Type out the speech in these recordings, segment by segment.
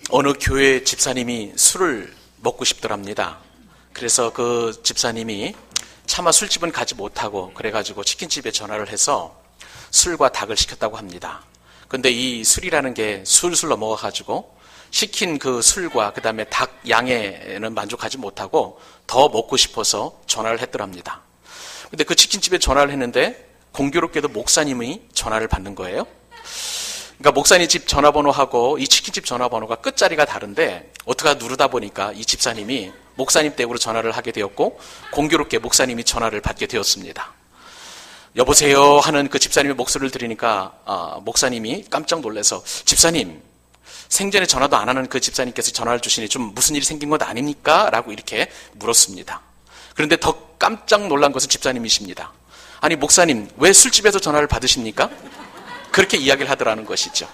어느 교회 집사님이 술을 먹고 싶더랍니다. 그래서 그 집사님이 차마 술집은 가지 못하고 그래가지고 치킨집에 전화를 해서 술과 닭을 시켰다고 합니다. 근데 이 술이라는 게 술술 넘어가가지고 시킨 그 술과 그 다음에 닭 양에는 만족하지 못하고 더 먹고 싶어서 전화를 했더랍니다. 근데 그 치킨집에 전화를 했는데 공교롭게도 목사님이 전화를 받는 거예요. 그러니까 목사님 집 전화번호하고 이 치킨집 전화번호가 끝자리가 다른데 어떻게 누르다 보니까 이 집사님이 목사님 댁으로 전화를 하게 되었고 공교롭게 목사님이 전화를 받게 되었습니다. 여보세요 하는 그 집사님의 목소리를 들으니까 목사님이 깜짝 놀라서 집사님, 생전에 전화도 안 하는 그 집사님께서 전화를 주시니 좀 무슨 일이 생긴 것 아닙니까? 라고 이렇게 물었습니다. 그런데 더 깜짝 놀란 것은 집사님이십니다. 아니 목사님, 왜 술집에서 전화를 받으십니까? 그렇게 이야기를 하더라는 것이죠.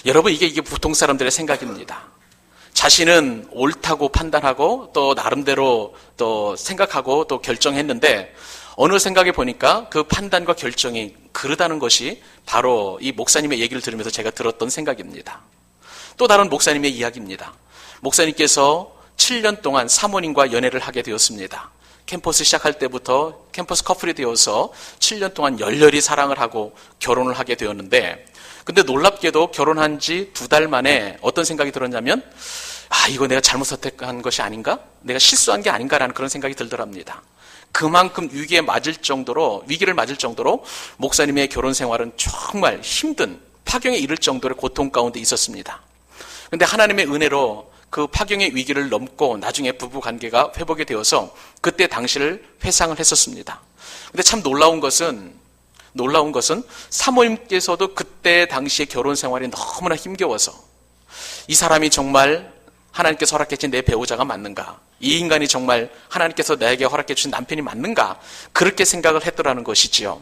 여러분, 이게 보통 사람들의 생각입니다. 자신은 옳다고 판단하고 또 나름대로 또 생각하고 또 결정했는데 어느 생각에 보니까 그 판단과 결정이 그르다는 것이 바로 이 목사님의 얘기를 들으면서 제가 들었던 생각입니다. 또 다른 목사님의 이야기입니다. 목사님께서 7년 동안 사모님과 연애를 하게 되었습니다. 캠퍼스 시작할 때부터 캠퍼스 커플이 되어서 7년 동안 열렬히 사랑을 하고 결혼을 하게 되었는데, 근데 놀랍게도 결혼한 지 2달 만에 어떤 생각이 들었냐면, 이거 내가 잘못 선택한 것이 아닌가? 내가 실수한 게 아닌가라는 그런 생각이 들더랍니다. 그만큼 위기를 맞을 정도로 목사님의 결혼 생활은 정말 힘든, 파경에 이를 정도의 고통 가운데 있었습니다. 그런데 하나님의 은혜로 그 파경의 위기를 넘고 나중에 부부 관계가 회복이 되어서 그때 당시를 회상을 했었습니다. 근데 참 놀라운 것은 사모님께서도 그때 당시의 결혼 생활이 너무나 힘겨워서 이 사람이 정말 하나님께서 허락해 주신 내 배우자가 맞는가? 이 인간이 정말 하나님께서 나에게 허락해 주신 남편이 맞는가? 그렇게 생각을 했더라는 것이지요.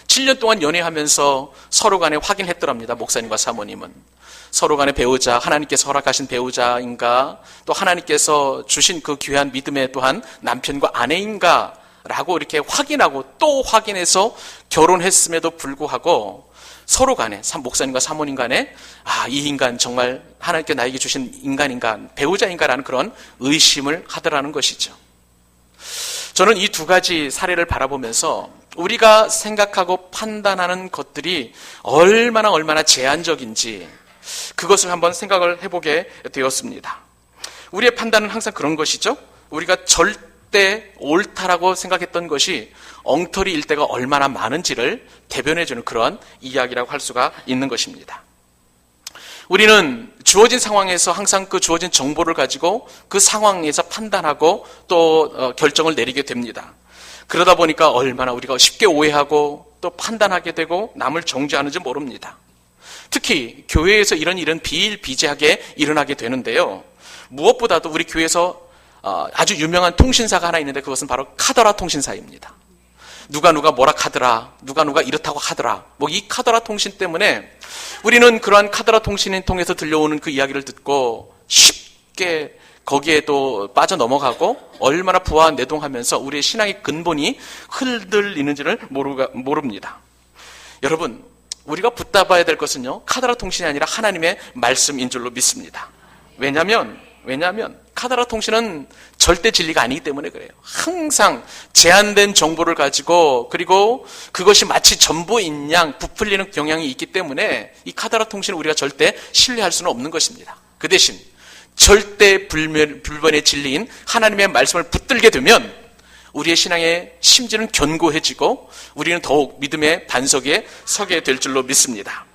7년 동안 연애하면서 서로 간에 확인했더랍니다. 목사님과 사모님은. 서로 간의 배우자, 하나님께서 허락하신 배우자인가, 또 하나님께서 주신 그 귀한 믿음의 또한 남편과 아내인가 라고 이렇게 확인하고 또 확인해서 결혼했음에도 불구하고 서로 간에, 목사님과 사모님 간에 이 인간 정말 하나님께 나에게 주신 인간인가, 배우자인가라는 그런 의심을 하더라는 것이죠. 저는 이 2가지 사례를 바라보면서 우리가 생각하고 판단하는 것들이 얼마나 제한적인지 그것을 한번 생각을 해보게 되었습니다. 우리의 판단은 항상 그런 것이죠. 우리가 절대 옳다라고 생각했던 것이 엉터리일 때가 얼마나 많은지를 대변해주는 그런 이야기라고 할 수가 있는 것입니다. 우리는 주어진 상황에서 항상 그 주어진 정보를 가지고 그 상황에서 판단하고 또 결정을 내리게 됩니다. 그러다 보니까 얼마나 우리가 쉽게 오해하고 또 판단하게 되고 남을 정죄하는지 모릅니다. 특히 교회에서 이런 일은 비일비재하게 일어나게 되는데요. 무엇보다도 우리 교회에서 아주 유명한 통신사가 하나 있는데 그것은 바로 카더라 통신사입니다. 누가 뭐라 하더라, 누가 이렇다고 하더라, 이 카더라 통신 때문에 우리는 그러한 카더라 통신을 통해서 들려오는 그 이야기를 듣고 쉽게 거기에 또 빠져 넘어가고 얼마나 부화내동하면서 우리의 신앙의 근본이 흔들리는지를 모릅니다. 여러분, 우리가 붙잡아야 될 것은요, 카더라 통신이 아니라 하나님의 말씀인 줄로 믿습니다. 왜냐하면 카더라 통신은 절대 진리가 아니기 때문에 그래요. 항상 제한된 정보를 가지고 그리고 그것이 마치 전부인 양 부풀리는 경향이 있기 때문에 이 카더라 통신을 우리가 절대 신뢰할 수는 없는 것입니다. 그 대신 절대 불변의 진리인 하나님의 말씀을 붙들게 되면 우리의 신앙의 심지는 견고해지고 우리는 더욱 믿음의 반석에 서게 될 줄로 믿습니다.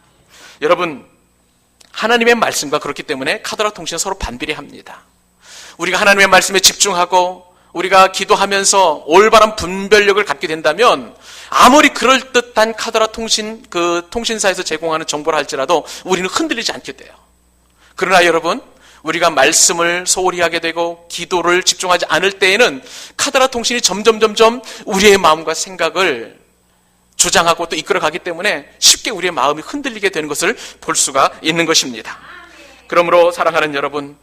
여러분, 하나님의 말씀과 그렇기 때문에 카더라 통신은 서로 반비례합니다. 우리가 하나님의 말씀에 집중하고 우리가 기도하면서 올바른 분별력을 갖게 된다면 아무리 그럴듯한 카더라 통신, 그 통신사에서 제공하는 정보를 할지라도 우리는 흔들리지 않게 돼요. 그러나 여러분, 우리가 말씀을 소홀히 하게 되고 기도를 집중하지 않을 때에는 카더라 통신이 점점 우리의 마음과 생각을 주장하고 또 이끌어가기 때문에 쉽게 우리의 마음이 흔들리게 되는 것을 볼 수가 있는 것입니다. 그러므로 사랑하는 여러분,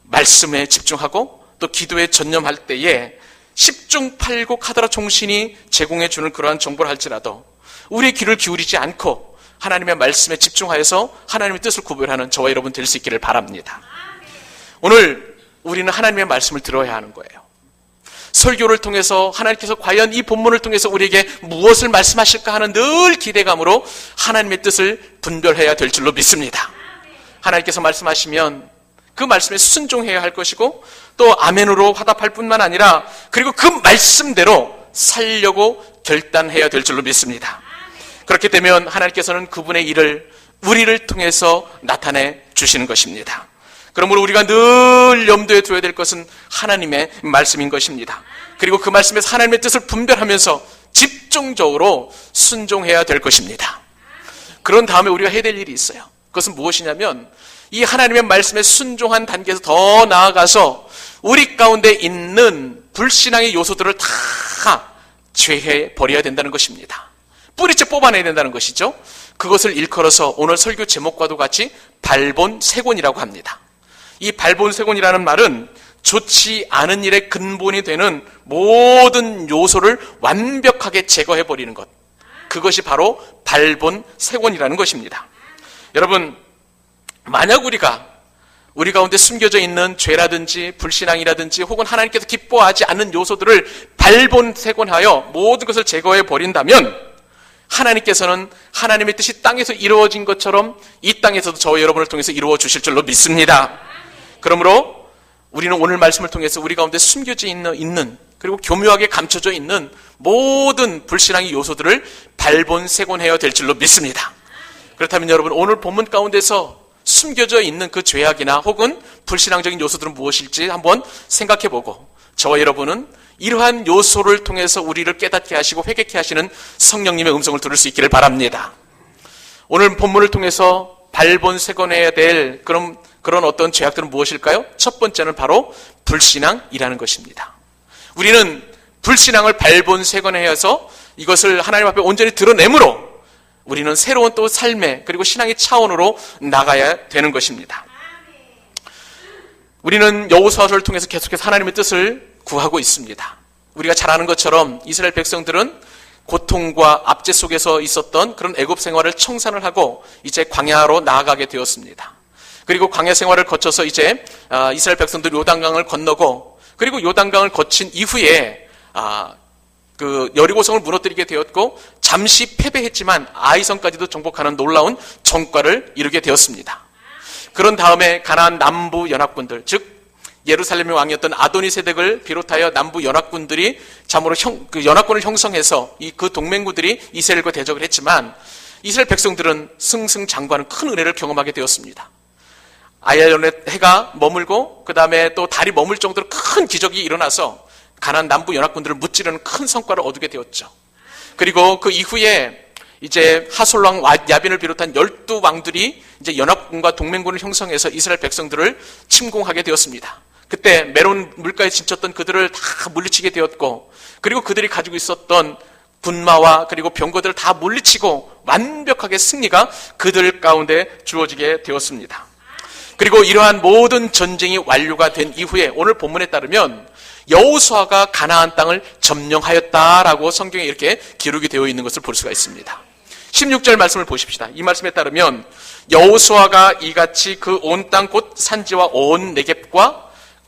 말씀에 집중하고 또 기도에 전념할 때에 10중 8구 카더라 통신이 제공해 주는 그러한 정보를 할지라도 우리의 귀를 기울이지 않고 하나님의 말씀에 집중하여서 하나님의 뜻을 구별하는 저와 여러분 될 수 있기를 바랍니다. 오늘 우리는 하나님의 말씀을 들어야 하는 거예요. 설교를 통해서 하나님께서 과연 이 본문을 통해서 우리에게 무엇을 말씀하실까 하는 늘 기대감으로 하나님의 뜻을 분별해야 될 줄로 믿습니다. 하나님께서 말씀하시면 그 말씀에 순종해야 할 것이고 또 아멘으로 화답할 뿐만 아니라 그리고 그 말씀대로 살려고 결단해야 될 줄로 믿습니다. 그렇게 되면 하나님께서는 그분의 일을 우리를 통해서 나타내 주시는 것입니다. 그러므로 우리가 늘 염두에 두어야 될 것은 하나님의 말씀인 것입니다. 그리고 그 말씀에서 하나님의 뜻을 분별하면서 집중적으로 순종해야 될 것입니다. 그런 다음에 우리가 해야 될 일이 있어요. 그것은 무엇이냐면 이 하나님의 말씀에 순종한 단계에서 더 나아가서 우리 가운데 있는 불신앙의 요소들을 다 제해 버려야 된다는 것입니다. 뿌리째 뽑아내야 된다는 것이죠. 그것을 일컬어서 오늘 설교 제목과도 같이 발본색원이라고 합니다. 이 발본색원이라는 말은 좋지 않은 일의 근본이 되는 모든 요소를 완벽하게 제거해버리는 것. 그것이 바로 발본색원이라는 것입니다. 여러분, 만약 우리 가운데 숨겨져 있는 죄라든지 불신앙이라든지 혹은 하나님께서 기뻐하지 않는 요소들을 발본색원하여 모든 것을 제거해 버린다면 하나님께서는 하나님의 뜻이 땅에서 이루어진 것처럼 이 땅에서도 저와 여러분을 통해서 이루어 주실 줄로 믿습니다. 그러므로 우리는 오늘 말씀을 통해서 우리 가운데 숨겨져 있는 그리고 교묘하게 감춰져 있는 모든 불신앙의 요소들을 발본색원해야 될 줄로 믿습니다. 그렇다면 여러분, 오늘 본문 가운데서 숨겨져 있는 그 죄악이나 혹은 불신앙적인 요소들은 무엇일지 한번 생각해보고 저와 여러분은 이러한 요소를 통해서 우리를 깨닫게 하시고 회개케 하시는 성령님의 음성을 들을 수 있기를 바랍니다. 오늘 본문을 통해서 발본색원해야 될 그런 어떤 죄악들은 무엇일까요? 첫 번째는 바로 불신앙이라는 것입니다. 우리는 불신앙을 발본색원해서 이것을 하나님 앞에 온전히 드러내므로 우리는 새로운 또 삶의 그리고 신앙의 차원으로 나가야 되는 것입니다. 우리는 여호수아서를 통해서 계속해서 하나님의 뜻을 구하고 있습니다. 우리가 잘 아는 것처럼 이스라엘 백성들은 고통과 압제 속에서 있었던 그런 애굽 생활을 청산을 하고 이제 광야로 나아가게 되었습니다. 그리고 광야 생활을 거쳐서 이제 이스라엘 백성들이 요단강을 건너고 그리고 요단강을 거친 이후에 그 여리고성을 무너뜨리게 되었고 잠시 패배했지만 아이성까지도 정복하는 놀라운 성과를 이루게 되었습니다. 그런 다음에 가나안 남부 연합군들, 즉 예루살렘의 왕이었던 아도니세덱을 비롯하여 남부 연합군들이 참으로 그 연합군을 형성해서 그 동맹군들이 이스라엘과 대적을 했지만 이스라엘 백성들은 승승장구하는 큰 은혜를 경험하게 되었습니다. 아얄론의 해가 머물고 그 다음에 또 달이 머물 정도로 큰 기적이 일어나서 가나안 남부 연합군들을 무찌르는 큰 성과를 얻게 되었죠. 그리고 그 이후에 이제 하솔 왕 야빈을 비롯한 12왕들이 이제 연합군과 동맹군을 형성해서 이스라엘 백성들을 침공하게 되었습니다. 그때 메론 물가에 진쳤던 그들을 다 물리치게 되었고 그리고 그들이 가지고 있었던 군마와 그리고 병거들을 다 물리치고 완벽하게 승리가 그들 가운데 주어지게 되었습니다. 그리고 이러한 모든 전쟁이 완료가 된 이후에 오늘 본문에 따르면 여호수아가 가나안 땅을 점령하였다라고 성경에 이렇게 기록이 되어 있는 것을 볼 수가 있습니다. 16절 말씀을 보십시다. 이 말씀에 따르면 여호수아가 이같이 그 온 땅 곧 산지와 온 네겝과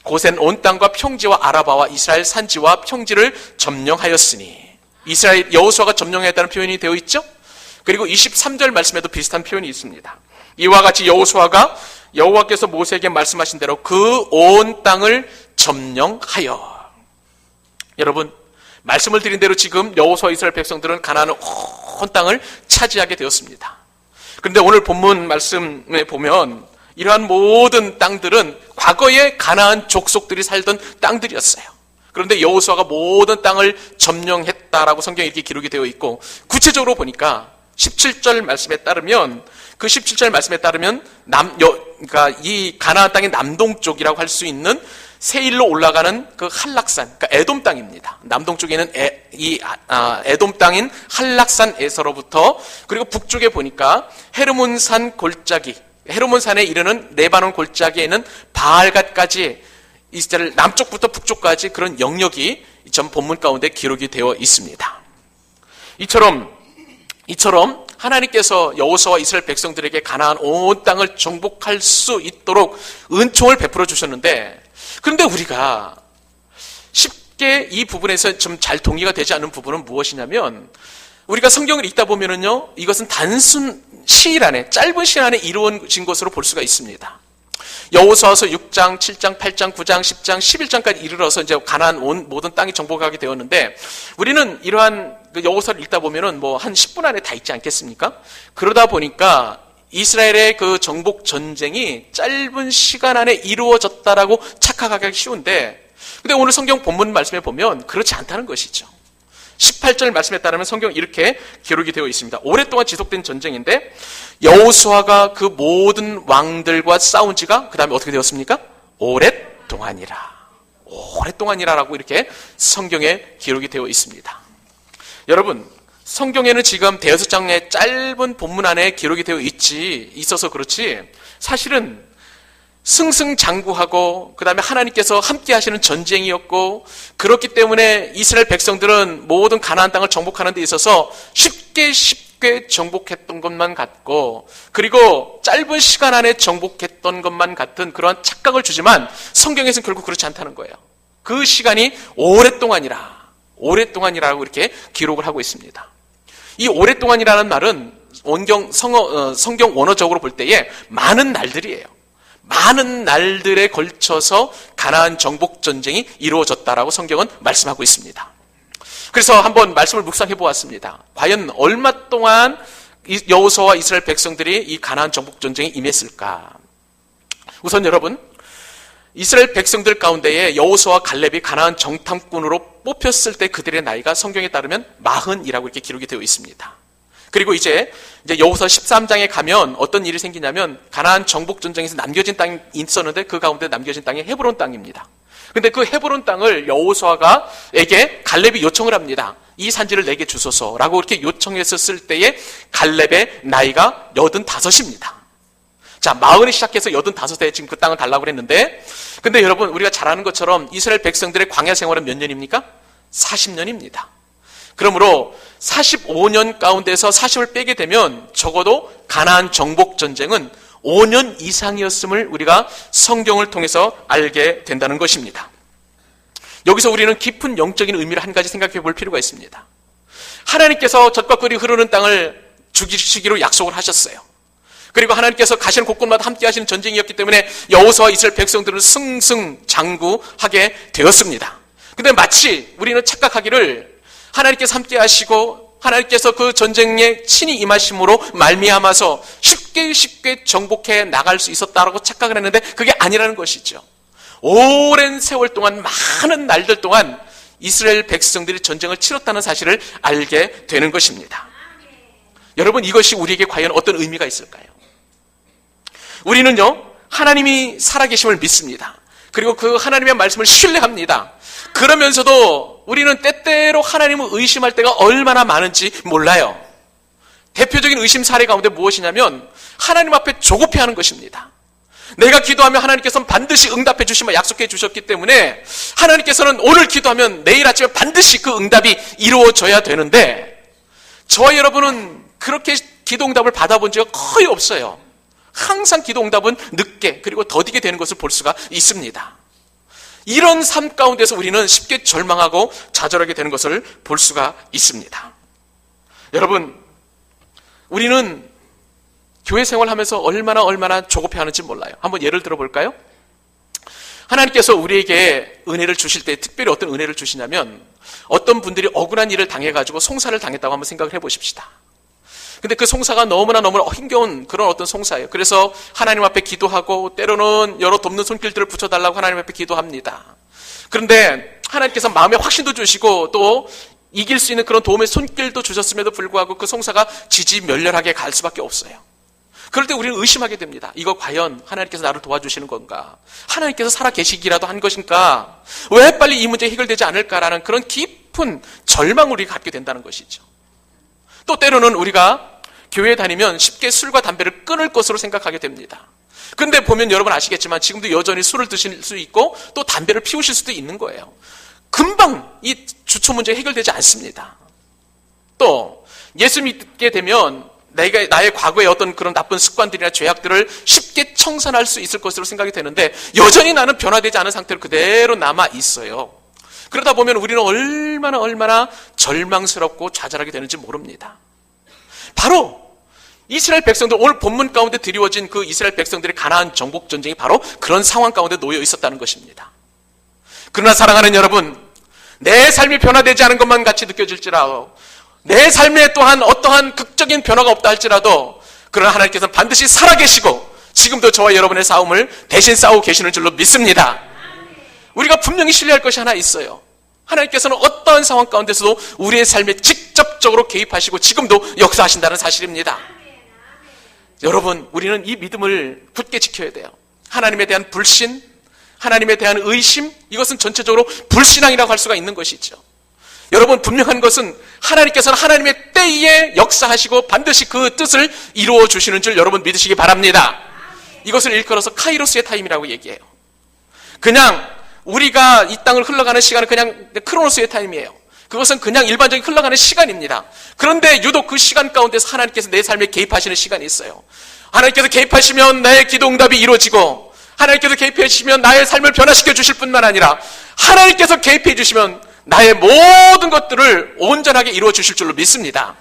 고센 온 땅과 평지와 아라바와 이스라엘 산지와 평지를 점령하였으니 이스라엘 여호수아가 점령했다는 표현이 되어 있죠. 그리고 23절 말씀에도 비슷한 표현이 있습니다. 이와 같이 여호수아가 여호와께서 모세에게 말씀하신 대로 그 온 땅을 점령하여. 여러분, 말씀을 드린 대로 지금 여호수아 이스라엘 백성들은 가나안 온 땅을 차지하게 되었습니다. 그런데 오늘 본문 말씀에 보면 이러한 모든 땅들은 과거에 가나안 족속들이 살던 땅들이었어요. 그런데 여호수아가 모든 땅을 점령했다라고 성경에 이렇게 기록이 되어 있고 구체적으로 보니까 17절 말씀에 따르면 그 17절 말씀에 따르면 그러니까 이 가나안 땅의 남동쪽이라고 할 수 있는 세일로 올라가는 그 한락산, 그러니까 에돔 땅입니다. 남동쪽에 있는 에돔 땅인 한락산에서로부터 그리고 북쪽에 보니까 헤르몬산 골짜기, 헤르몬산에 이르는 레바논 골짜기에 있는 바알갓까지 이스라엘 남쪽부터 북쪽까지 그런 영역이 전 본문 가운데 기록이 되어 있습니다. 이처럼 하나님께서 여호수아와 이스라엘 백성들에게 가나안 온 땅을 정복할 수 있도록 은총을 베풀어 주셨는데, 그런데 우리가 쉽게 이 부분에서 좀 잘 동의가 되지 않는 부분은 무엇이냐면, 우리가 성경을 읽다 보면은요, 이것은 단순 시일 안에, 짧은 시일 안에 이루어진 것으로 볼 수가 있습니다. 여호수아서 6장, 7장, 8장, 9장, 10장, 11장까지 이르러서 이제 가나안 온 모든 땅이 정복하게 되었는데, 우리는 이러한 여호수아를 읽다 보면은 뭐 한 10분 안에 다 읽지 않겠습니까? 그러다 보니까 이스라엘의 그 정복 전쟁이 짧은 시간 안에 이루어졌다라고 착각하기 쉬운데, 근데 오늘 성경 본문 말씀에 보면 그렇지 않다는 것이죠. 18절 말씀에 따르면 성경 이렇게 기록이 되어 있습니다. 오랫동안 지속된 전쟁인데 여호수아가 그 모든 왕들과 싸운 지가 그 다음에 어떻게 되었습니까? 오랫동안이라. 오랫동안이라라고 이렇게 성경에 기록이 되어 있습니다. 여러분, 성경에는 지금 대여섯 장의 짧은 본문 안에 기록이 되어 있어서 그렇지, 사실은 승승장구하고 그 다음에 하나님께서 함께 하시는 전쟁이었고, 그렇기 때문에 이스라엘 백성들은 모든 가나안 땅을 정복하는 데 있어서 쉽게 정복했던 것만 같고, 그리고 짧은 시간 안에 정복했던 것만 같은 그러한 착각을 주지만 성경에서는 결국 그렇지 않다는 거예요. 그 시간이 오랫동안이라고 이렇게 기록을 하고 있습니다. 이 오랫동안이라는 말은 성경 원어적으로 볼 때에 많은 날들이에요. 많은 날들에 걸쳐서 가나안 정복 전쟁이 이루어졌다라고 성경은 말씀하고 있습니다. 그래서 한번 말씀을 묵상해 보았습니다. 과연 얼마 동안 여호수아와 이스라엘 백성들이 이 가나안 정복 전쟁에 임했을까? 우선 여러분, 이스라엘 백성들 가운데에 여호수아와 갈렙이 가나안 정탐꾼으로 뽑혔을 때 그들의 나이가 성경에 따르면 40이라고 이렇게 기록이 되어 있습니다. 그리고 이제 여호수아 13장에 가면 어떤 일이 생기냐면, 가나안 정복 전쟁에서 남겨진 땅이 있었는데 그 가운데 남겨진 땅이 헤브론 땅입니다. 근데 그 헤브론 땅을 여호수아에게 갈렙이 요청을 합니다. 이 산지를 내게 주소서라고 이렇게 요청했었을 때에 갈렙의 나이가 85입니다. 자, 40이 시작해서 85에 지금 그 땅을 달라고 그랬는데, 근데 여러분, 우리가 잘 아는 것처럼 이스라엘 백성들의 광야 생활은 몇 년입니까? 40년입니다. 그러므로 45년 가운데서 40을 빼게 되면 적어도 가나안 정복 전쟁은 5년 이상이었음을 우리가 성경을 통해서 알게 된다는 것입니다. 여기서 우리는 깊은 영적인 의미를 한 가지 생각해 볼 필요가 있습니다. 하나님께서 젖과 꿀이 흐르는 땅을 주시기로 약속을 하셨어요. 그리고 하나님께서 가시는 곳곳마다 함께 하시는 전쟁이었기 때문에 여호수아와 이스라엘 백성들은 승승장구하게 되었습니다. 근데 마치 우리는 착각하기를 하나님께서 함께 하시고 하나님께서 그 전쟁에 친히 임하심으로 말미암아서 쉽게 정복해 나갈 수 있었다라고 착각을 했는데 그게 아니라는 것이죠. 오랜 세월 동안, 많은 날들 동안 이스라엘 백성들이 전쟁을 치렀다는 사실을 알게 되는 것입니다. 여러분, 이것이 우리에게 과연 어떤 의미가 있을까요? 우리는요, 하나님이 살아계심을 믿습니다. 그리고 그 하나님의 말씀을 신뢰합니다. 그러면서도 우리는 때때로 하나님을 의심할 때가 얼마나 많은지 몰라요. 대표적인 의심 사례 가운데 무엇이냐면 하나님 앞에 조급해하는 것입니다. 내가 기도하면 하나님께서는 반드시 응답해 주시며 약속해 주셨기 때문에 하나님께서는 오늘 기도하면 내일 아침에 반드시 그 응답이 이루어져야 되는데, 저와 여러분은 그렇게 기도 응답을 받아본 적이 거의 없어요. 항상 기도 응답은 늦게 그리고 더디게 되는 것을 볼 수가 있습니다. 이런 삶 가운데서 우리는 쉽게 절망하고 좌절하게 되는 것을 볼 수가 있습니다. 여러분, 우리는 교회 생활하면서 얼마나 조급해하는지 몰라요. 한번 예를 들어볼까요? 하나님께서 우리에게 은혜를 주실 때 특별히 어떤 은혜를 주시냐면, 어떤 분들이 억울한 일을 당해가지고 송사를 당했다고 한번 생각을 해보십시다. 근데 그 송사가 너무나 힘겨운 그런 어떤 송사예요. 그래서 하나님 앞에 기도하고 때로는 여러 돕는 손길들을 붙여달라고 하나님 앞에 기도합니다. 그런데 하나님께서 마음에 확신도 주시고 또 이길 수 있는 그런 도움의 손길도 주셨음에도 불구하고 그 송사가 지지멸렬하게 갈 수밖에 없어요. 그럴 때 우리는 의심하게 됩니다. 이거 과연 하나님께서 나를 도와주시는 건가? 하나님께서 살아계시기라도 한 것인가? 왜 빨리 이 문제 해결되지 않을까라는 그런 깊은 절망을 우리가 갖게 된다는 것이죠. 또 때로는 우리가 교회에 다니면 쉽게 술과 담배를 끊을 것으로 생각하게 됩니다. 그런데 보면 여러분 아시겠지만 지금도 여전히 술을 드실 수 있고 또 담배를 피우실 수도 있는 거예요. 금방 이 주초 문제 해결되지 않습니다. 또 예수 믿게 되면 나의 과거의 어떤 그런 나쁜 습관들이나 죄악들을 쉽게 청산할 수 있을 것으로 생각이 되는데 여전히 나는 변화되지 않은 상태로 그대로 남아 있어요. 그러다 보면 우리는 얼마나 절망스럽고 좌절하게 되는지 모릅니다. 바로 이스라엘 백성들, 오늘 본문 가운데 드리워진 그 이스라엘 백성들의 가나안 정복 전쟁이 바로 그런 상황 가운데 놓여 있었다는 것입니다. 그러나 사랑하는 여러분, 내 삶이 변화되지 않은 것만 같이 느껴질지라도, 내 삶에 또한 어떠한 극적인 변화가 없다 할지라도, 그러나 하나님께서는 반드시 살아계시고 지금도 저와 여러분의 싸움을 대신 싸우고 계시는 줄로 믿습니다. 우리가 분명히 신뢰할 것이 하나 있어요. 하나님께서는 어떠한 상황 가운데서도 우리의 삶에 직접적으로 개입하시고 지금도 역사하신다는 사실입니다. 여러분, 우리는 이 믿음을 굳게 지켜야 돼요. 하나님에 대한 불신, 하나님에 대한 의심, 이것은 전체적으로 불신앙이라고 할 수가 있는 것이죠. 여러분, 분명한 것은 하나님께서는 하나님의 때에 역사하시고 반드시 그 뜻을 이루어 주시는 줄 여러분 믿으시기 바랍니다. 이것을 일컬어서 카이로스의 타임이라고 얘기해요. 그냥 우리가 이 땅을 흘러가는 시간은 그냥 크로노스의 타임이에요. 그것은 그냥 일반적인 흘러가는 시간입니다. 그런데 유독 그 시간 가운데서 하나님께서 내 삶에 개입하시는 시간이 있어요. 하나님께서 개입하시면 나의 기도 응답이 이루어지고, 하나님께서 개입해 주시면 나의 삶을 변화시켜 주실 뿐만 아니라 하나님께서 개입해 주시면 나의 모든 것들을 온전하게 이루어 주실 줄로 믿습니다.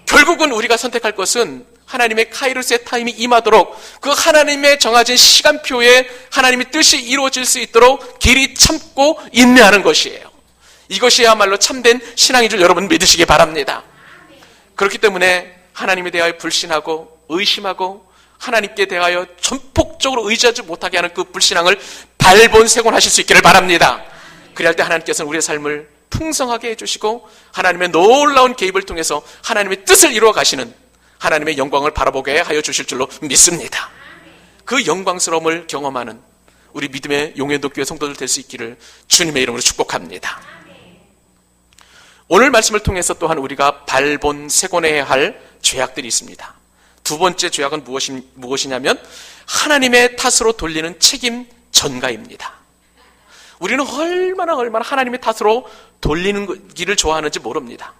결국은 우리가 선택할 것은 하나님의 카이로스의 타임이 임하도록 그 하나님의 정해진 시간표에 하나님의 뜻이 이루어질 수 있도록 길이 참고 인내하는 것이에요. 이것이야말로 참된 신앙인 줄 여러분 믿으시기 바랍니다. 그렇기 때문에 하나님에 대하여 불신하고 의심하고 하나님께 대하여 전폭적으로 의지하지 못하게 하는 그 불신앙을 발본색원하실 수 있기를 바랍니다. 그리할 때 하나님께서는 우리의 삶을 풍성하게 해주시고 하나님의 놀라운 개입을 통해서 하나님의 뜻을 이루어 가시는 하나님의 영광을 바라보게 하여 주실 줄로 믿습니다. 그 영광스러움을 경험하는 우리 믿음의 용현도교회 성도들 될 수 있기를 주님의 이름으로 축복합니다. 오늘 말씀을 통해서 또한 우리가 발본색원해야 할 죄악들이 있습니다. 두 번째 죄악은 무엇이냐면 하나님의 탓으로 돌리는 책임 전가입니다. 우리는 얼마나 하나님의 탓으로 돌리는 길을 좋아하는지 모릅니다.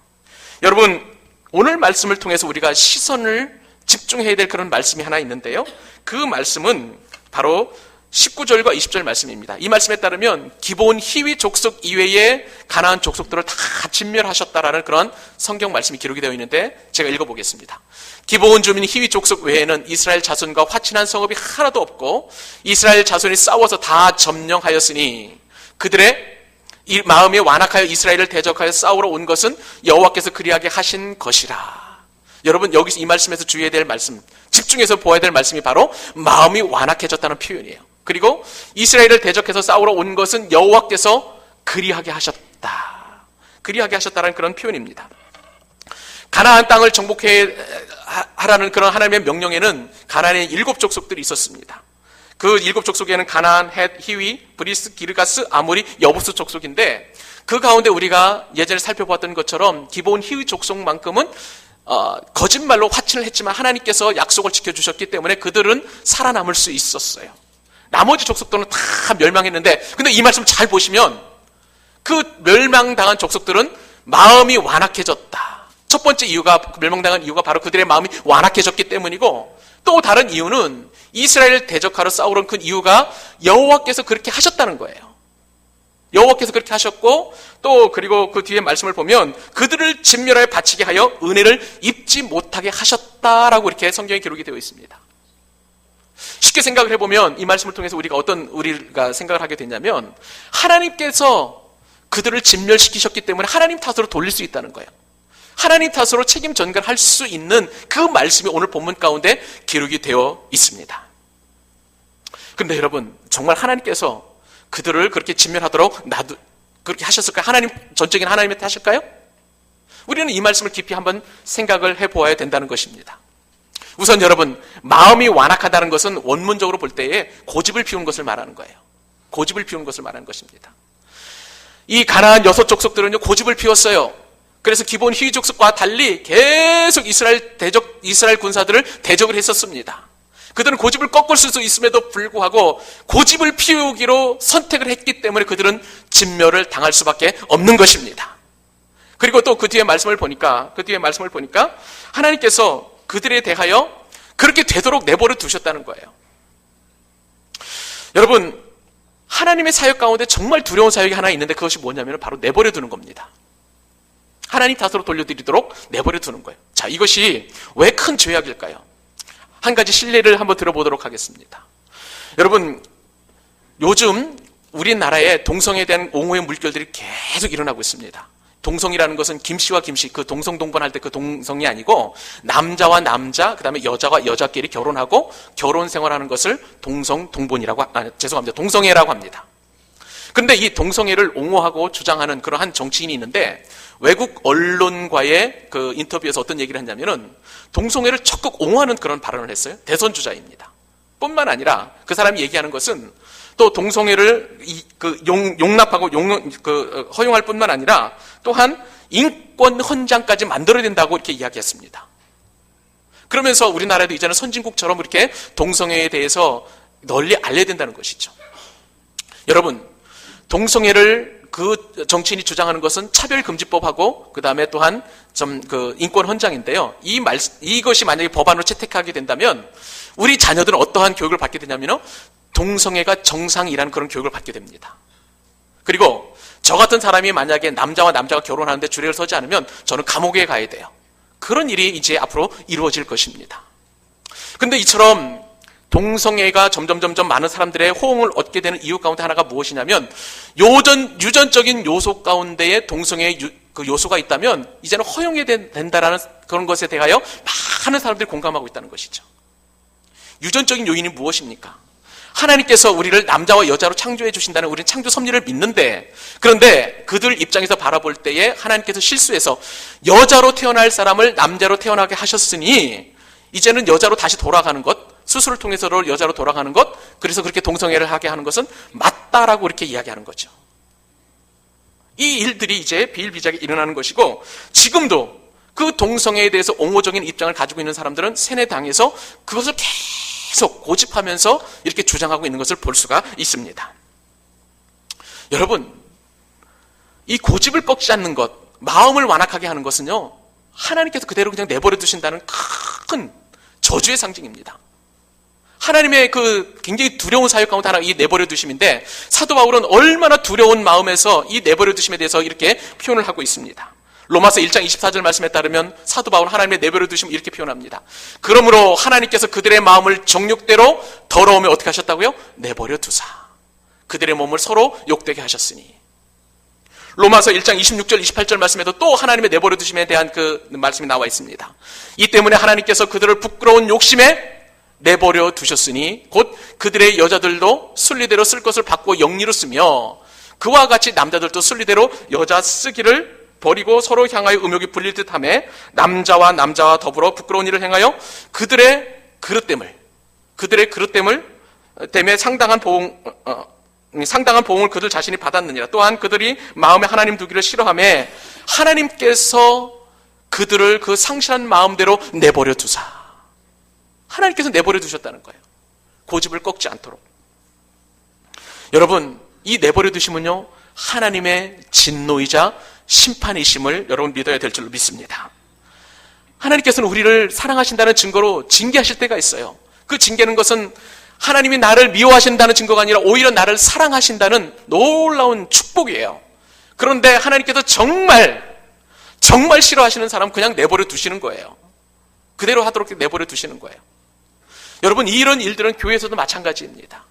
여러분, 오늘 말씀을 통해서 우리가 시선을 집중해야 될 그런 말씀이 하나 있는데요. 그 말씀은 바로 19절과 20절 말씀입니다. 이 말씀에 따르면 기본 히위 족속 이외의 가나안 족속들을 다 진멸하셨다라는 그런 성경 말씀이 기록이 되어 있는데 제가 읽어보겠습니다. 기본 주민 히위 족속 외에는 이스라엘 자손과 화친한 성읍이 하나도 없고 이스라엘 자손이 싸워서 다 점령하였으니 그들의 이 마음이 완악하여 이스라엘을 대적하여 싸우러 온 것은 여호와께서 그리하게 하신 것이라. 여러분, 여기서 이 말씀에서 주의해야 될 말씀, 집중해서 보아야 될 말씀이 바로 마음이 완악해졌다는 표현이에요. 그리고 이스라엘을 대적해서 싸우러 온 것은 여호와께서 그리하게 하셨다. 그리하게 하셨다는 그런 표현입니다. 가나안 땅을 정복해 하라는 그런 하나님의 명령에는 가나안의 7 족속들이 있었습니다. 그 7 족속에는 가나안, 헷, 히위, 브리스, 기르가스, 아모리, 여부스 족속인데 그 가운데 우리가 예전에 살펴보았던 것처럼 기본 히위 족속만큼은 거짓말로 화친을 했지만 하나님께서 약속을 지켜주셨기 때문에 그들은 살아남을 수 있었어요. 나머지 족속들은 다 멸망했는데, 근데 이 말씀 잘 보시면 그 멸망당한 족속들은 마음이 완악해졌다. 첫 번째 이유가, 멸망당한 이유가 바로 그들의 마음이 완악해졌기 때문이고, 또 다른 이유는 이스라엘을 대적하러 싸우러 그 이유가 여호와께서 그렇게 하셨다는 거예요. 여호와께서 그렇게 하셨고, 또 그리고 그 뒤에 말씀을 보면 그들을 진멸하여 바치게 하여 은혜를 입지 못하게 하셨다라고 이렇게 성경에 기록이 되어 있습니다. 쉽게 생각을 해보면 이 말씀을 통해서 우리가 생각을 하게 되냐면 하나님께서 그들을 진멸시키셨기 때문에 하나님 탓으로 돌릴 수 있다는 거예요. 하나님 탓으로 책임 전가를 할 수 있는 그 말씀이 오늘 본문 가운데 기록이 되어 있습니다. 그런데 여러분, 정말 하나님께서 그들을 그렇게 진멸하도록 그렇게 하셨을까요? 전적인 하나님의 탓일까요? 우리는 이 말씀을 깊이 한번 생각을 해보아야 된다는 것입니다. 우선 여러분, 마음이 완악하다는 것은 원문적으로 볼 때에 고집을 피운 것을 말하는 거예요. 고집을 피운 것을 말하는 것입니다. 이 가나안 6 족속들은요, 고집을 피웠어요. 그래서 기본 히위 족속과 달리 계속 이스라엘 군사들을 대적을 했었습니다. 그들은 고집을 꺾을 수 있음에도 불구하고 고집을 피우기로 선택을 했기 때문에 그들은 진멸을 당할 수밖에 없는 것입니다. 그리고 또 그 뒤에 말씀을 보니까 하나님께서 그들에 대하여 그렇게 되도록 내버려 두셨다는 거예요. 여러분, 하나님의 사역 가운데 정말 두려운 사역이 하나 있는데 그것이 뭐냐면 바로 내버려 두는 겁니다. 하나님 탓으로 돌려드리도록 내버려 두는 거예요. 자, 이것이 왜 큰 죄악일까요? 한 가지 실례를 한번 들어보도록 하겠습니다. 여러분, 요즘 우리나라에 동성애에 대한 옹호의 물결들이 계속 일어나고 있습니다. 동성이라는 것은 김씨와 김씨, 그 동성동반할 때 그 동성이 아니고 남자와 남자, 그 다음에 여자와 여자끼리 결혼하고 결혼 생활하는 것을 동성동본이라고, 동성애라고 합니다. 그런데 이 동성애를 옹호하고 주장하는 그러한 정치인이 있는데 외국 언론과의 그 인터뷰에서 어떤 얘기를 했냐면은 동성애를 적극 옹호하는 그런 발언을 했어요. 대선 주자입니다. 뿐만 아니라 그 사람이 얘기하는 것은 또 동성애를 용납하고 허용할 뿐만 아니라 또한 인권 헌장까지 만들어야 된다고 이렇게 이야기했습니다. 그러면서 우리나라도 이제는 선진국처럼 이렇게 동성애에 대해서 널리 알려야 된다는 것이죠. 여러분, 동성애를 그 정치인이 주장하는 것은 차별금지법하고 그 다음에 또한 인권 헌장인데요. 이것이 만약에 법안으로 채택하게 된다면 우리 자녀들은 어떠한 교육을 받게 되냐면요, 동성애가 정상이라는 그런 교육을 받게 됩니다. 그리고 저 같은 사람이 만약에 남자와 남자가 결혼하는데 주례를 서지 않으면 저는 감옥에 가야 돼요. 그런 일이 이제 앞으로 이루어질 것입니다. 근데 이처럼 동성애가 점점 많은 사람들의 호응을 얻게 되는 이유 가운데 하나가 무엇이냐면 유전적인 요소 가운데에 동성애의 그 요소가 있다면 이제는 허용이 된다라는 그런 것에 대하여 많은 사람들이 공감하고 있다는 것이죠. 유전적인 요인이 무엇입니까? 하나님께서 우리를 남자와 여자로 창조해 주신다는 우리는 창조 섭리를 믿는데, 그런데 그들 입장에서 바라볼 때에 하나님께서 실수해서 여자로 태어날 사람을 남자로 태어나게 하셨으니 이제는 여자로 다시 돌아가는 것, 수술을 통해서 여자로 돌아가는 것, 그래서 그렇게 동성애를 하게 하는 것은 맞다라고 이렇게 이야기하는 거죠. 이 일들이 이제 비일비재하게 일어나는 것이고, 지금도 그 동성애에 대해서 옹호적인 입장을 가지고 있는 사람들은 세뇌당해서 그것을 계속 고집하면서 이렇게 주장하고 있는 것을 볼 수가 있습니다. 여러분, 이 고집을 꺾지 않는 것, 마음을 완악하게 하는 것은요, 하나님께서 그대로 그냥 내버려 두신다는 큰 저주의 상징입니다. 하나님의 그 굉장히 두려운 사역 가운데 하나가 이 내버려 두심인데, 사도 바울은 얼마나 두려운 마음에서 이 내버려 두심에 대해서 이렇게 표현을 하고 있습니다. 로마서 1장 24절 말씀에 따르면 사도 바울은 하나님의 내버려 두심을 이렇게 표현합니다. 그러므로 하나님께서 그들의 마음을 정욕대로 더러움에 어떻게 하셨다고요? 내버려 두사 그들의 몸을 서로 욕되게 하셨으니. 로마서 1장 26절 28절 말씀에도 또 하나님의 내버려 두심에 대한 그 말씀이 나와 있습니다. 이 때문에 하나님께서 그들을 부끄러운 욕심에 내버려 두셨으니 곧 그들의 여자들도 순리대로 쓸 것을 바꾸어 영리로 쓰며 그와 같이 남자들도 순리대로 여자 쓰기를 버리고 서로 향하여 음욕이 불릴 듯하며 남자와 더불어 부끄러운 일을 행하여 그들의 그릇됨을 때문에 상당한 보응을 그들 자신이 받았느니라. 또한 그들이 마음에 하나님 두기를 싫어하며 하나님께서 그들을 그 상실한 마음대로 내버려 두사. 하나님께서 내버려 두셨다는 거예요. 고집을 꺾지 않도록. 여러분, 이 내버려 두심은요, 하나님의 진노이자 심판이심을 여러분 믿어야 될 줄로 믿습니다. 하나님께서는 우리를 사랑하신다는 증거로 징계하실 때가 있어요. 그 징계는 것은 하나님이 나를 미워하신다는 증거가 아니라 오히려 나를 사랑하신다는 놀라운 축복이에요. 그런데 하나님께서 정말 싫어하시는 사람 그냥 내버려 두시는 거예요. 그대로 하도록 내버려 두시는 거예요. 여러분, 이런 일들은 교회에서도 마찬가지입니다.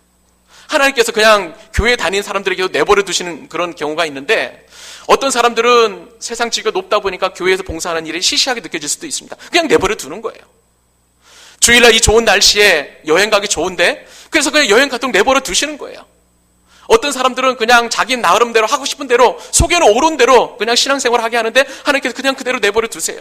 하나님께서 그냥 교회 다니는 사람들에게도 내버려 두시는 그런 경우가 있는데, 어떤 사람들은 세상 지위가 높다 보니까 교회에서 봉사하는 일이 시시하게 느껴질 수도 있습니다. 그냥 내버려 두는 거예요. 주일날 이 좋은 날씨에 여행 가기 좋은데, 그래서 그냥 여행 가도록 내버려 두시는 거예요. 어떤 사람들은 그냥 자기 나름대로 하고 싶은 대로, 속에는 옳은 대로 그냥 신앙생활을 하게 하는데 하나님께서 그냥 그대로 내버려 두세요.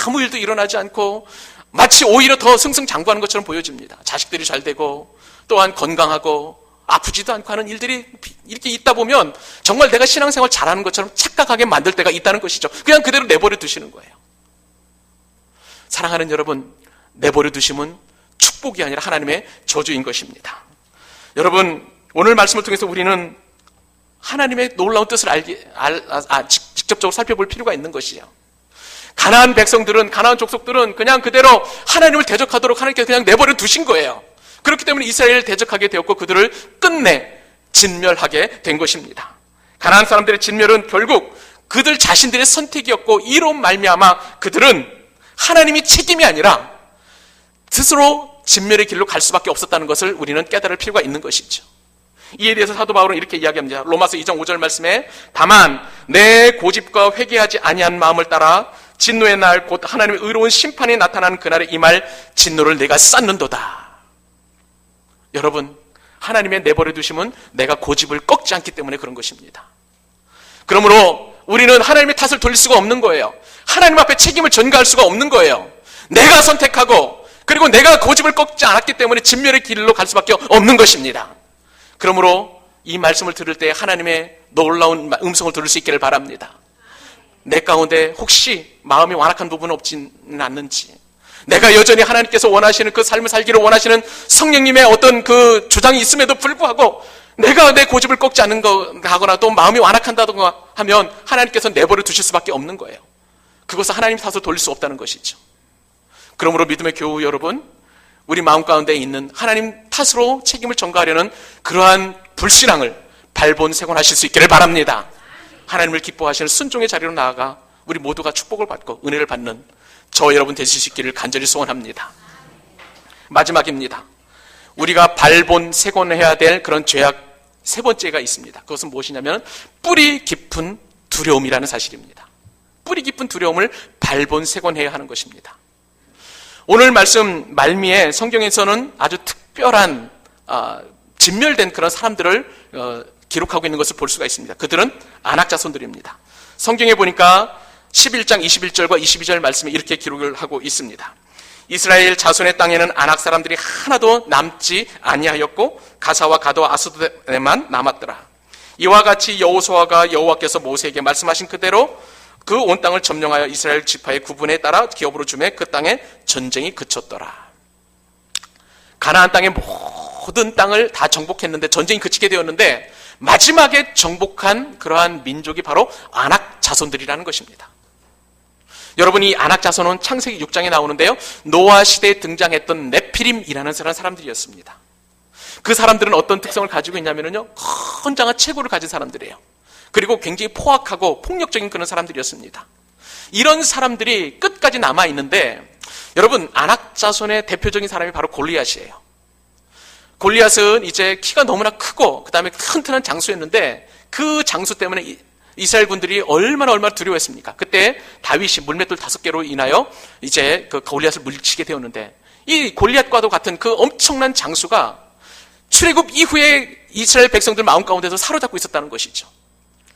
아무 일도 일어나지 않고 마치 오히려 더 승승장구하는 것처럼 보여집니다. 자식들이 잘 되고 또한 건강하고 아프지도 않고 하는 일들이 이렇게 있다 보면 정말 내가 신앙생활 잘하는 것처럼 착각하게 만들 때가 있다는 것이죠. 그냥 그대로 내버려 두시는 거예요. 사랑하는 여러분, 내버려 두심은 축복이 아니라 하나님의 저주인 것입니다. 여러분, 오늘 말씀을 통해서 우리는 하나님의 놀라운 뜻을 직접적으로 살펴볼 필요가 있는 것이에요. 가나안 백성들은, 가나안 족속들은 그냥 그대로 하나님을 대적하도록 하나님께서 그냥 내버려 두신 거예요. 그렇기 때문에 이스라엘을 대적하게 되었고 그들을 끝내 진멸하게 된 것입니다. 가나안 사람들의 진멸은 결국 그들 자신들의 선택이었고, 이로 말미암아 그들은 하나님이 책임이 아니라 스스로 진멸의 길로 갈 수밖에 없었다는 것을 우리는 깨달을 필요가 있는 것이죠. 이에 대해서 사도 바울은 이렇게 이야기합니다. 로마서 2장 5절 말씀에 다만 내 고집과 회개하지 아니한 마음을 따라 진노의 날 곧 하나님의 의로운 심판이 나타나는 그날에 임할 진노를 내가 쌓는도다. 여러분, 하나님의 내버려 두심은 내가 고집을 꺾지 않기 때문에 그런 것입니다. 그러므로 우리는 하나님의 탓을 돌릴 수가 없는 거예요. 하나님 앞에 책임을 전가할 수가 없는 거예요. 내가 선택하고 그리고 내가 고집을 꺾지 않았기 때문에 진멸의 길로 갈 수밖에 없는 것입니다. 그러므로 이 말씀을 들을 때 하나님의 놀라운 음성을 들을 수 있기를 바랍니다. 내 가운데 혹시 마음이 완악한 부분은 없지는 않는지, 내가 여전히 하나님께서 원하시는 그 삶을 살기를 원하시는 성령님의 어떤 그 주장이 있음에도 불구하고 내가 내 고집을 꺾지 않는 거하거나 또 마음이 완악한다든가 하면 하나님께서 내버려 두실 수밖에 없는 거예요. 그것을 하나님 탓으로 돌릴 수 없다는 것이죠. 그러므로 믿음의 교우 여러분, 우리 마음 가운데 있는 하나님 탓으로 책임을 전가하려는 그러한 불신앙을 발본색원하실 수 있기를 바랍니다. 하나님을 기뻐하시는 순종의 자리로 나아가 우리 모두가 축복을 받고 은혜를 받는 저 여러분 되실 수 있기를 간절히 소원합니다. 마지막입니다. 우리가 발본색원해야 될 그런 죄악 세 번째가 있습니다. 그것은 무엇이냐면 뿌리 깊은 두려움이라는 사실입니다. 뿌리 깊은 두려움을 발본색원해야 하는 것입니다. 오늘 말씀 말미에 성경에서는 아주 특별한 진멸된 그런 사람들을 기록하고 있는 것을 볼 수가 있습니다. 그들은 아낙 자손들입니다. 성경에 보니까 11장 21절과 22절 말씀에 이렇게 기록을 하고 있습니다. 이스라엘 자손의 땅에는 아낙 사람들이 하나도 남지 아니하였고 가사와 가도와 아스돗에만 남았더라. 이와 같이 여호수아가 여호와께서 모세에게 말씀하신 그대로 그 온 땅을 점령하여 이스라엘 지파의 구분에 따라 기업으로 주매 그 땅에 전쟁이 그쳤더라. 가나안 땅의 모든 땅을 다 정복했는데 전쟁이 그치게 되었는데 마지막에 정복한 그러한 민족이 바로 아낙 자손들이라는 것입니다. 여러분, 이 아낙 자손은 창세기 6장에 나오는데요, 노아 시대에 등장했던 네피림이라는 사람들이었습니다. 그 사람들은 어떤 특성을 가지고 있냐면요, 건장한 체구를 가진 사람들이에요. 그리고 굉장히 포악하고 폭력적인 그런 사람들이었습니다. 이런 사람들이 끝까지 남아있는데, 여러분, 아낙 자손의 대표적인 사람이 바로 골리앗이에요. 골리앗은 이제 키가 너무나 크고 그 다음에 튼튼한 장수였는데, 그 장수 때문에 이스라엘 군들이 얼마나 두려워했습니까? 그때 다윗이 물맷돌 5개로 인하여 이제 그 골리앗을 물리치게 되었는데, 이 골리앗과도 같은 그 엄청난 장수가 출애굽 이후에 이스라엘 백성들 마음 가운데서 사로잡고 있었다는 것이죠.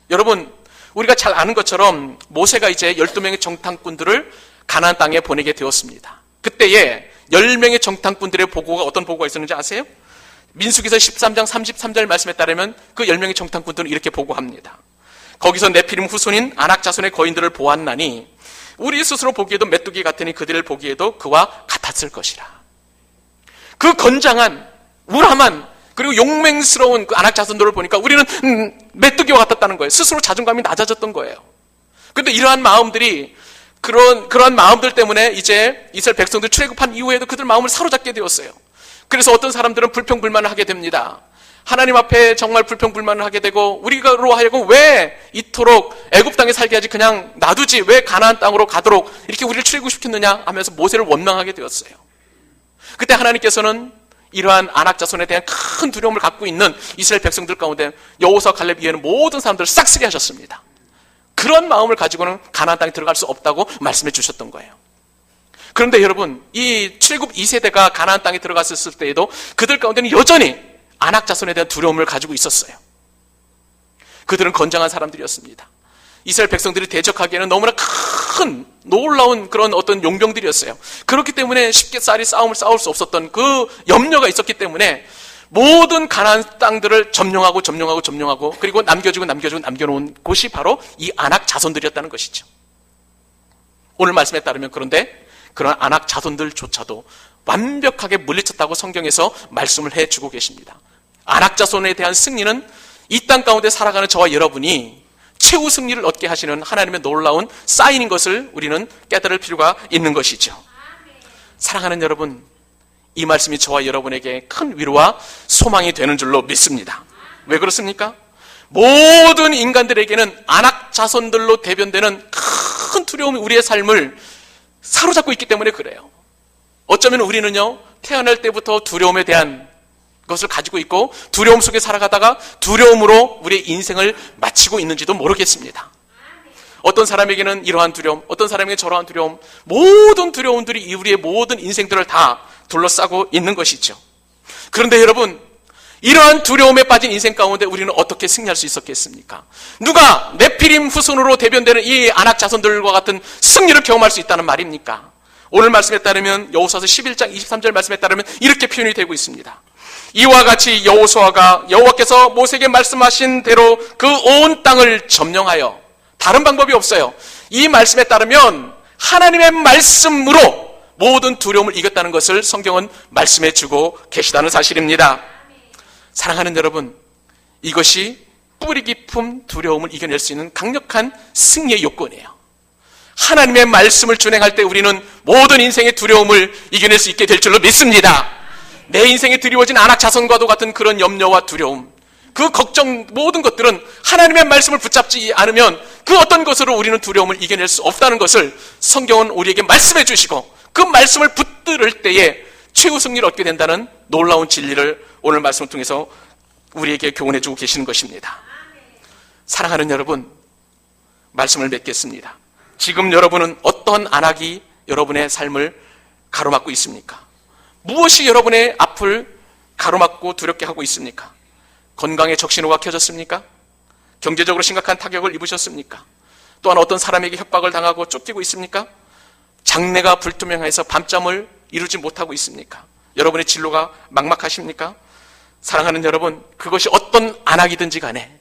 여러분, 우리가 잘 아는 것처럼 모세가 이제 12명의 정탐꾼들을 가나안 땅에 보내게 되었습니다. 그때에 10명의 정탐꾼들의 보고가 어떤 보고가 있었는지 아세요? 민수기서 13장 33절 말씀에 따르면 그 10명의 정탐꾼들은 이렇게 보고합니다. 거기서 네피림 후손인 아낙 자손의 거인들을 보았나니 우리 스스로 보기에도 메뚜기 같으니 그들을 보기에도 그와 같았을 것이라. 그 건장한, 우람한, 그리고 용맹스러운 그 아낙 자손들을 보니까 우리는 메뚜기와 같았다는 거예요. 스스로 자존감이 낮아졌던 거예요. 그런데 이러한 마음들이 그러한 마음들 때문에 이제 이스라엘 백성들 출애굽한 이후에도 그들 마음을 사로잡게 되었어요. 그래서 어떤 사람들은 불평불만을 하게 됩니다. 하나님 앞에 정말 불평불만을 하게 되고, 우리로 하여금 왜 이토록 애굽 땅에 살게 하지 그냥 놔두지 왜 가나안 땅으로 가도록 이렇게 우리를 출애굽시켰느냐 하면서 모세를 원망하게 되었어요. 그때 하나님께서는 이러한 아낙 자손에 대한 큰 두려움을 갖고 있는 이스라엘 백성들 가운데 여호수아 갈렙 이외에는 모든 사람들을 싹쓸이 하셨습니다. 그런 마음을 가지고는 가나안 땅에 들어갈 수 없다고 말씀해 주셨던 거예요. 그런데 여러분, 이 출애굽 2세대가 가나안 땅에 들어갔을 때에도 그들 가운데는 여전히 아낙 자손에 대한 두려움을 가지고 있었어요. 그들은 건장한 사람들이었습니다. 이스라엘 백성들이 대적하기에는 너무나 큰 놀라운 그런 어떤 용병들이었어요. 그렇기 때문에 쉽게 싸움을 싸울 수 없었던 그 염려가 있었기 때문에 모든 가나안 땅들을 점령하고 그리고 남겨놓은 곳이 바로 이 아낙 자손들이었다는 것이죠. 오늘 말씀에 따르면 그런데 그런 아낙 자손들조차도 완벽하게 물리쳤다고 성경에서 말씀을 해주고 계십니다. 아낙 자손에 대한 승리는 이 땅 가운데 살아가는 저와 여러분이 최후 승리를 얻게 하시는 하나님의 놀라운 사인인 것을 우리는 깨달을 필요가 있는 것이죠. 사랑하는 여러분, 이 말씀이 저와 여러분에게 큰 위로와 소망이 되는 줄로 믿습니다. 왜 그렇습니까? 모든 인간들에게는 안악 자손들로 대변되는 큰 두려움이 우리의 삶을 사로잡고 있기 때문에 그래요. 어쩌면 우리는요, 태어날 때부터 두려움에 대한 것을 가지고 있고 두려움 속에 살아가다가 두려움으로 우리의 인생을 마치고 있는지도 모르겠습니다. 어떤 사람에게는 이러한 두려움, 어떤 사람에게는 저러한 두려움, 모든 두려움들이 우리의 모든 인생들을 다 둘러싸고 있는 것이죠. 그런데 여러분, 이러한 두려움에 빠진 인생 가운데 우리는 어떻게 승리할 수 있었겠습니까? 누가 네피림 후손으로 대변되는 이 안악 자손들과 같은 승리를 경험할 수 있다는 말입니까? 오늘 말씀에 따르면 여호수아서 11장 23절 말씀에 따르면 이렇게 표현이 되고 있습니다. 이와 같이 여호수아가 여호와께서 모세에게 말씀하신 대로 그 온 땅을 점령하여, 다른 방법이 없어요. 이 말씀에 따르면 하나님의 말씀으로 모든 두려움을 이겼다는 것을 성경은 말씀해 주고 계시다는 사실입니다. 사랑하는 여러분, 이것이 뿌리 깊은 두려움을 이겨낼 수 있는 강력한 승리의 요건이에요. 하나님의 말씀을 준행할 때 우리는 모든 인생의 두려움을 이겨낼 수 있게 될 줄로 믿습니다. 내 인생에 드리워진 안악 자손과도 같은 그런 염려와 두려움, 그 걱정, 모든 것들은 하나님의 말씀을 붙잡지 않으면 그 어떤 것으로 우리는 두려움을 이겨낼 수 없다는 것을 성경은 우리에게 말씀해 주시고, 그 말씀을 붙들을 때에 최후 승리를 얻게 된다는 놀라운 진리를 오늘 말씀을 통해서 우리에게 교훈해 주고 계시는 것입니다. 사랑하는 여러분, 말씀을 맺겠습니다. 지금 여러분은 어떠한 안악이 여러분의 삶을 가로막고 있습니까? 무엇이 여러분의 앞을 가로막고 두렵게 하고 있습니까? 건강에 적신호가 켜졌습니까? 경제적으로 심각한 타격을 입으셨습니까? 또한 어떤 사람에게 협박을 당하고 쫓기고 있습니까? 장래가 불투명해서 밤잠을 이루지 못하고 있습니까? 여러분의 진로가 막막하십니까? 사랑하는 여러분, 그것이 어떤 안악이든지 간에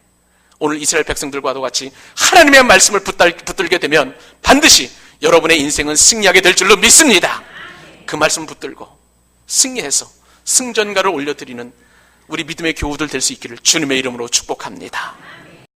오늘 이스라엘 백성들과도 같이 하나님의 말씀을 붙들게 되면 반드시 여러분의 인생은 승리하게 될 줄로 믿습니다. 그 말씀을 붙들고 승리해서 승전가를 올려드리는 우리 믿음의 교우들 될 수 있기를 주님의 이름으로 축복합니다.